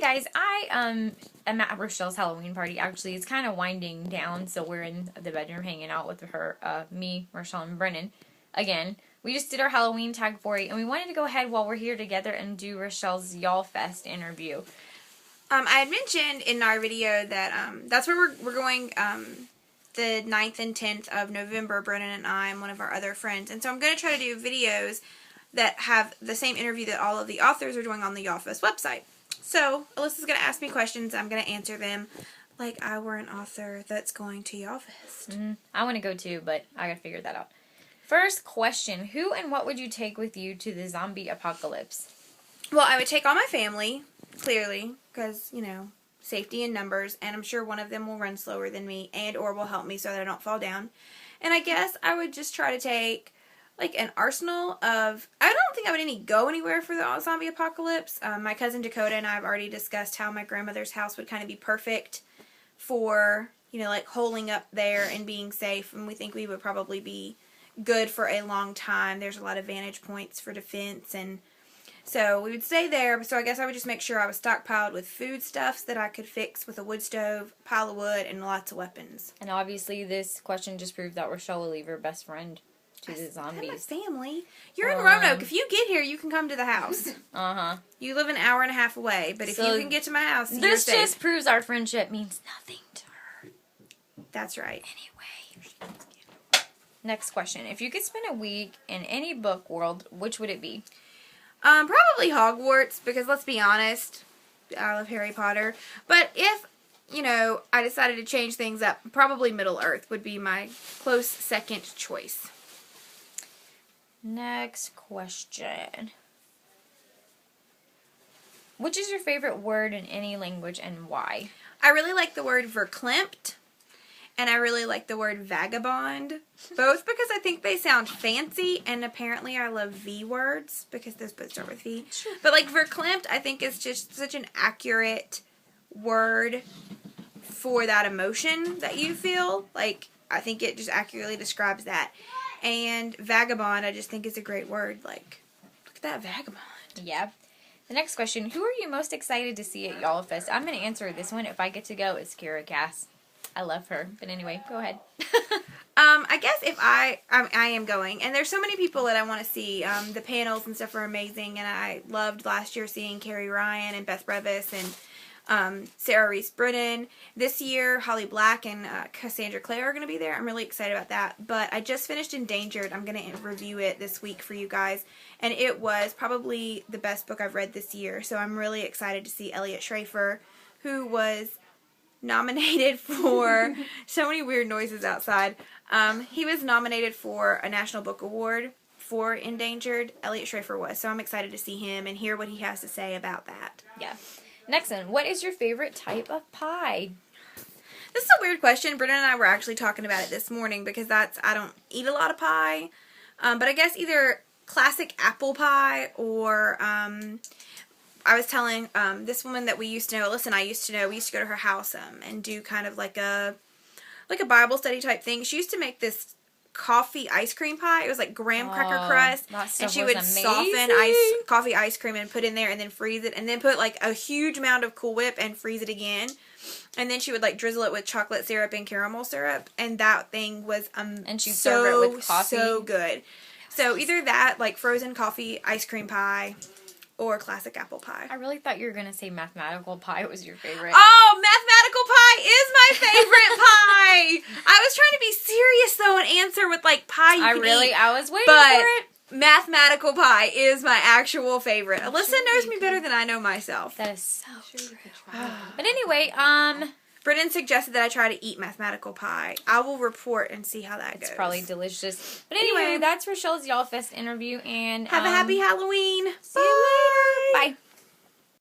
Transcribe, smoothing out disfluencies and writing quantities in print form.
Hey guys, I am at Rochelle's Halloween party. Actually, it's kind of winding down, so we're in the bedroom hanging out with her, me, Rochelle, and Brennan. Again, we just did our Halloween tag for it, and we wanted to go ahead while we're here together and do Rochelle's Y'all Fest interview. I had mentioned in our video that that's where we're going the 9th and 10th of November, Brennan and I and one of our other friends. And so I'm going to try to do videos that have the same interview that all of the authors are doing on the Y'all Fest website. So Alyssa's going to ask me questions. I'm going to answer them like I were an author that's going to Y'all Fest. I want to go too, but I got to figure that out. First question, who and what would you take with you to the zombie apocalypse? Well, I would take all my family, clearly, because, you know, safety in numbers, and I'm sure one of them will run slower than me and or will help me so that I don't fall down. And I guess I would just try to take, like, an arsenal of, I don't think I would go anywhere for the zombie apocalypse. My cousin Dakota and I have already discussed how my grandmother's house would kind of be perfect for, you know, like, holing up there and being safe, and we think we would probably be good for a long time. There's a lot of vantage points for defense, and so we would stay there. So I guess I would just make sure I was stockpiled with foodstuffs that I could fix with a wood stove, pile of wood, and lots of weapons. And obviously this question just proved that Rochelle will leave her best friend to the zombies. My family. You're in Roanoke. If you get here, you can come to the house. You live an hour and a half away, but if you can get to my house, you're this safe. just proves our friendship means nothing to her. That's right. Anyway. Next question. If you could spend a week in any book world, which would it be? Probably Hogwarts, because let's be honest, I love Harry Potter. But if, you know, I decided to change things up, probably Middle-earth would be my close second choice. Next question. Which is your favorite word in any language and why? I really like the word verklempt, and I really like the word vagabond, both because I think they sound fancy, and apparently I love V words, because those both start with V. But, like, verklempt, I think is just such an accurate word for that emotion that you feel. Like, I think it just accurately describes that. And vagabond, I just think is a great word. Like, look at that vagabond. Yeah. The next question, who are you most excited to see at Y'all Fest? I'm going to answer this one. If I get to go, it's Kira Cass. I love her. But anyway, go ahead. I guess if I am going, and there's so many people that I want to see. The panels and stuff are amazing, and I loved last year seeing Carrie Ryan and Beth Brevis and Sarah Reese Britton. This year, Holly Black and Cassandra Clare are going to be there. I'm really excited about that. But I just finished Endangered. I'm going to review it this week for you guys, and it was probably the best book I've read this year. So I'm really excited to see Elliot Schrafer, who was nominated for so many weird noises outside. He was nominated for a National Book Award for Endangered. Elliot Schrafer was. So I'm excited to see him and hear what he has to say about that. Yeah. Next one. What is your favorite type of pie? This is a weird question. Brennan and I were actually talking about it this morning because I don't eat a lot of pie. But I guess either classic apple pie or I was telling this woman that we used to know, Alyssa and I used to know, we used to go to her house and do kind of like a Bible study type thing. She used to make this coffee ice cream pie. It was like graham cracker crust, and she would soften coffee ice cream and put in there and then freeze it, and then put like a huge amount of Cool Whip and freeze it again. And then she would like drizzle it with chocolate syrup and caramel syrup, and that thing was and she'd serve it with coffee. So good. So either that, like frozen coffee ice cream pie, or classic apple pie. I really thought you were going to say mathematical pie was your favorite. Oh, mathematical pie is my favorite pie! I was trying to be serious, though, and answer with, like, pie you can eat, I was waiting for it. Mathematical pie is my actual favorite. Alyssa knows me better than I know myself. That is so true. But anyway, Brennan suggested that I try to eat mathematical pie. I will report and see how that goes. It's probably delicious. But anyway, that's Rochelle's Y'all Fest interview, and have a happy Halloween. See you later. Bye.